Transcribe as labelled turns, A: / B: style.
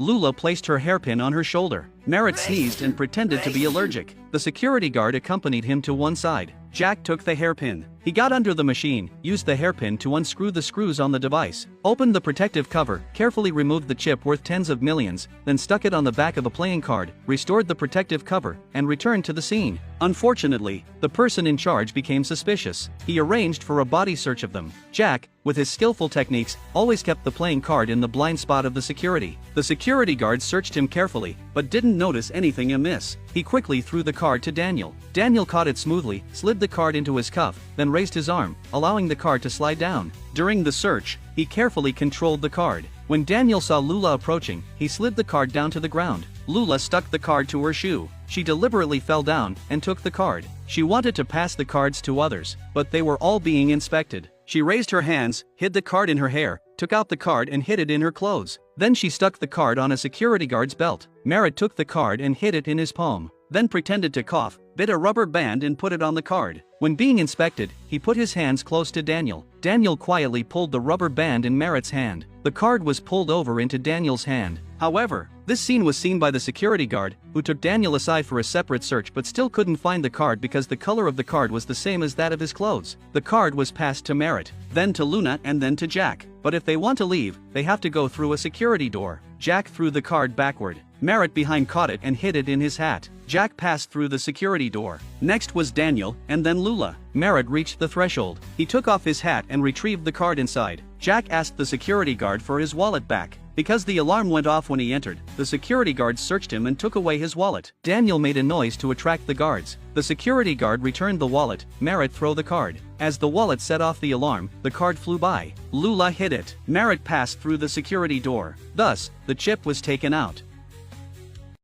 A: Lula placed her hairpin on her shoulder. Merritt sneezed and pretended to be allergic. The security guard accompanied him to one side. Jack took the hairpin. He got under the machine, used the hairpin to unscrew the screws on the device, opened the protective cover, carefully removed the chip worth tens of millions, then stuck it on the back of a playing card, restored the protective cover, and returned to the scene. Unfortunately, the person in charge became suspicious. He arranged for a body search of them. Jack, with his skillful techniques, always kept the playing card in the blind spot of the security. The security guard searched him carefully, but didn't notice anything amiss. He quickly threw the card to Daniel. Daniel caught it smoothly, slid the card into his cuff, then raised his arm, allowing the card to slide down. During the search, he carefully controlled the card. When Daniel saw Lula approaching, he slid the card down to the ground. Lula stuck the card to her shoe. She deliberately fell down and took the card. She wanted to pass the cards to others, but they were all being inspected. She raised her hands, hid the card in her hair, took out the card and hid it in her clothes. Then she stuck the card on a security guard's belt. Merritt took the card and hid it in his palm, then pretended to cough, bit a rubber band and put it on the card. When being inspected, he put his hands close to Daniel. Daniel quietly pulled the rubber band in Merritt's hand. The card was pulled over into Daniel's hand. However, this scene was seen by the security guard, who took Daniel aside for a separate search but still couldn't find the card because the color of the card was the same as that of his clothes. The card was passed to Merritt, then to Luna and then to Jack. But if they want to leave, they have to go through a security door. Jack threw the card backward. Merritt behind caught it and hid it in his hat. Jack passed through the security door. Next was Daniel, and then Lula. Merritt reached the threshold. He took off his hat and retrieved the card inside. Jack asked the security guard for his wallet back. Because the alarm went off when he entered, the security guard searched him and took away his wallet. Daniel made a noise to attract the guards. The security guard returned the wallet. Merritt threw the card. As the wallet set off the alarm, the card flew by. Lula hid it. Merritt passed through the security door. Thus, the chip was taken out.